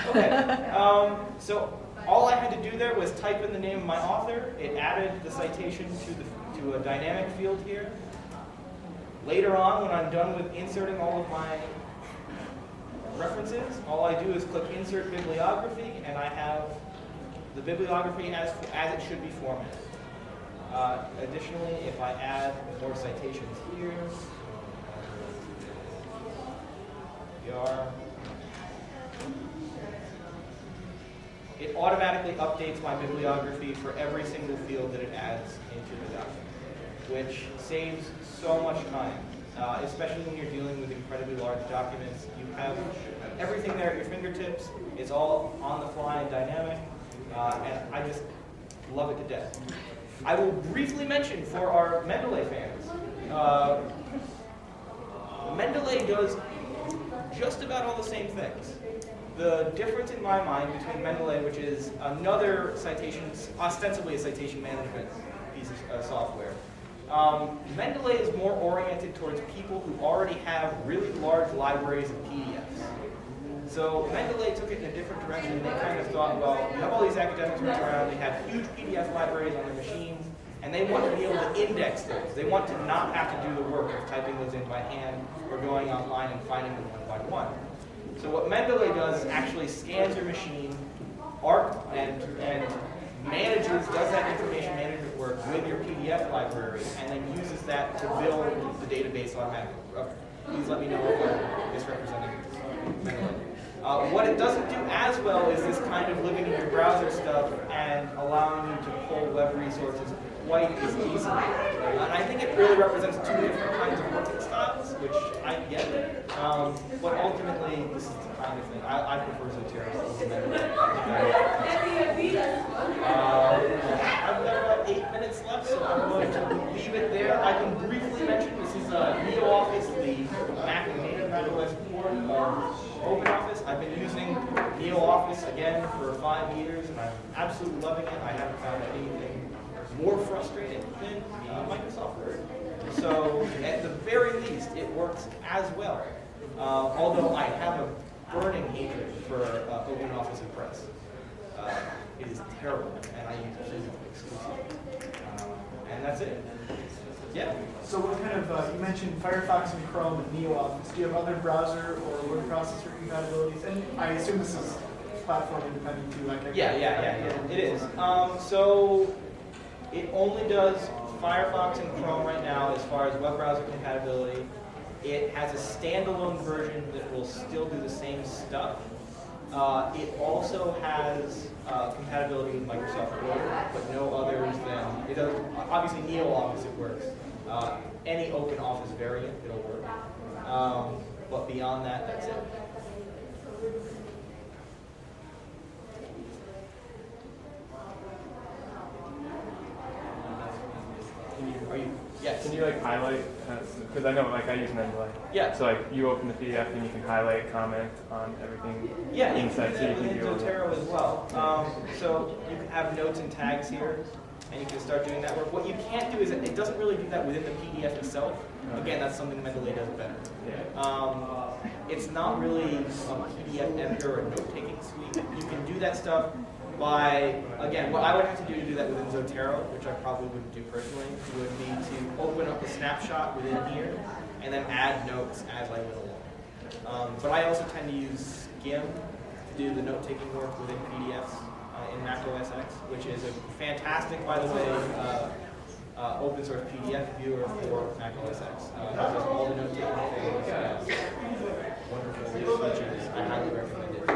Okay. So all I had to do there was type in the name of my author. It added the citation to a dynamic field here. Later on, when I'm done with inserting all of my references, all I do is click Insert Bibliography, and I have the bibliography as it should be formatted. Additionally, if I add more citations here, it automatically updates my bibliography for every single field that it adds into the document, which saves so much time, especially when you're dealing with incredibly large documents. You have everything there at your fingertips. It's all on the fly and dynamic, and I just love it to death. I will briefly mention for our Mendeley fans, Mendeley does just about all the same things. The difference in my mind between Mendeley, which is another citation, ostensibly a citation management piece of software, Mendeley is more oriented towards people who already have really large libraries of PDFs. So Mendeley took it in a different direction. They kind of thought, well, you have all these academics running around, they have huge PDF libraries on their machines, and they want to be able to index those. They want to not have to do the work of typing those in by hand or going online and finding them one by one. So what Mendeley does is actually scans your machine, and does that information management work with your PDF library, and then uses that to build the database automatically. Please let me know if I'm misrepresenting Mendeley. What it doesn't do as well is this kind of living in your browser stuff and allowing you to pull web resources quite as easily. And I think it really represents two different kinds of working styles, which I get. But ultimately, this is the kind of thing. I prefer Zotero over Mendeley. I've got about 8 minutes left, so I'm going to leave it there. I can briefly mention this is NeoOffice, the Mac and native macOS port of OpenOffice. I've been using NeoOffice again for 5 years, and I'm absolutely loving it. I haven't found anything more frustrating than Microsoft Word. So at the very least, it works as well. Although I have a burning hatred for OpenOffice Impress. It is terrible, and I use it exclusively. And that's it. Yeah. So what kind of, you mentioned Firefox and Chrome and NeoOffice. Do you have other browser or word processor compatibilities? And I assume this is platform independent too, like Yeah, it is. So it only does Firefox and Chrome right now as far as web browser compatibility. It has a standalone version that will still do the same stuff. It also has compatibility with Microsoft Word, but no others than, it does, obviously NeoOffice it works. Any OpenOffice variant, it'll work. But beyond that, that's it. Yes. Can you like highlight, because I know like I use Mendeley. Yeah. So like you open the PDF and you can highlight, comment on everything. Yeah, you inside, can do so that you can within Zotero as well. So you can have notes and tags here, and you can start doing that work. What you can't do is it doesn't really do that within the PDF itself. Again, that's something Mendeley does better. Yeah. It's not really a PDF editor or a note-taking suite. You can do that stuff by, again, what I would have to do to do that within Zotero, which I probably wouldn't do personally, would be to open up a snapshot within here and then add notes as I went along. But I also tend to use Skim to do the note-taking work within PDFs in Mac OS X, which is a fantastic, by the way, open source PDF viewer for Mac OS X. It does all the note-taking things. Wonderful features. I highly recommend it.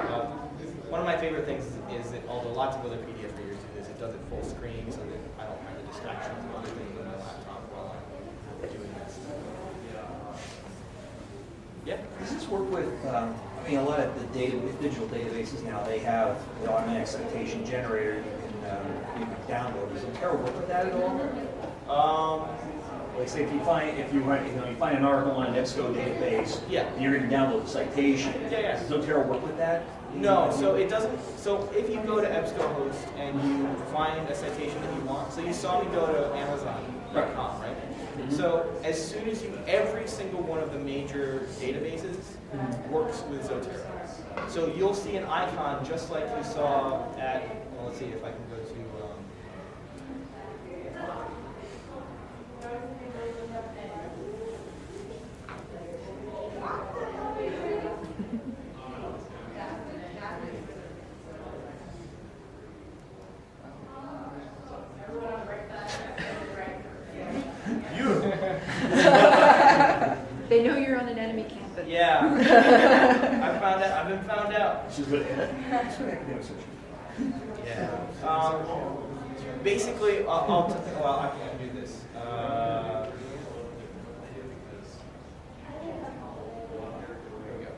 One of my favorite things is that although lots of other PDF readers do this, it does it full screen so that I don't have the distractions of other things on my laptop while I'm doing this. Yeah? Does this work with, I mean, a lot of the digital databases now, they have the automatic citation generator you can download. Does Zotero work with that at all? Like say if you find you find an article on an EBSCO database, Yeah. you're going to download the citation. Yeah. Does Zotero work with that? No, so it doesn't. So if you go to EBSCOhost and you find a citation that you want, so you saw me go to Amazon.com, right? So as soon as every single one of the major databases works with Zotero. So you'll see an icon just like you saw at, well, let's see if I can go to, They know you're on an enemy campus. yeah, I've been found out. She's good at academic search. Yeah. Basically, well, I can do this. Here we go.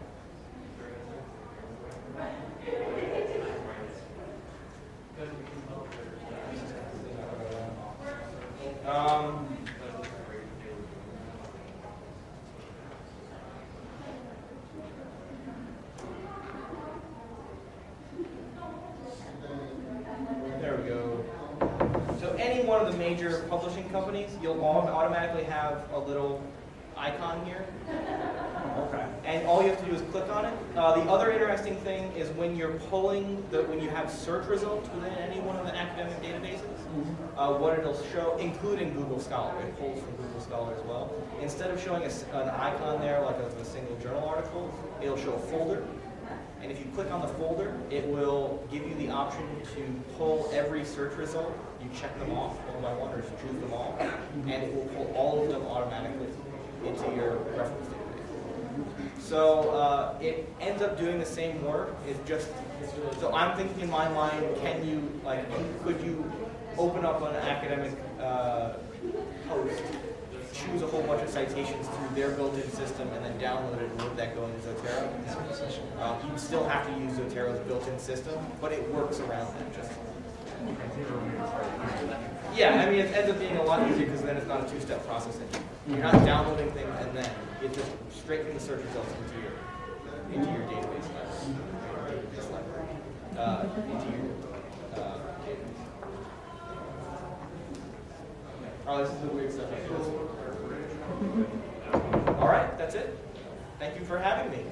There we go. So any one of the major publishing companies, you'll automatically have a little icon here. Okay. And all you have to do is click on it. The other interesting thing is when you're pulling, when you have search results within any one of the academic databases, what it'll show, including Google Scholar, it pulls from Google Scholar as well. Instead of showing an icon there like of a single journal article, it'll show a folder. And if you click on the folder, it will give you the option to pull every search result. You check them off one by one, or just choose them all, and it will pull all of them automatically into your reference database. So it ends up doing the same work. It's just, so I'm thinking in my mind, could you open up an academic post, choose a whole bunch of citations through their built-in system, and then download it and would that go into Zotero? You still have to use Zotero's built-in system, but it works around that. Just yeah, I mean, it ends up being a lot easier because then it's not a two-step processing. You're not downloading things and then it's just straight from the search results into your database library. Oh, this is the weird stuff I do. All right, that's it. Thank you for having me.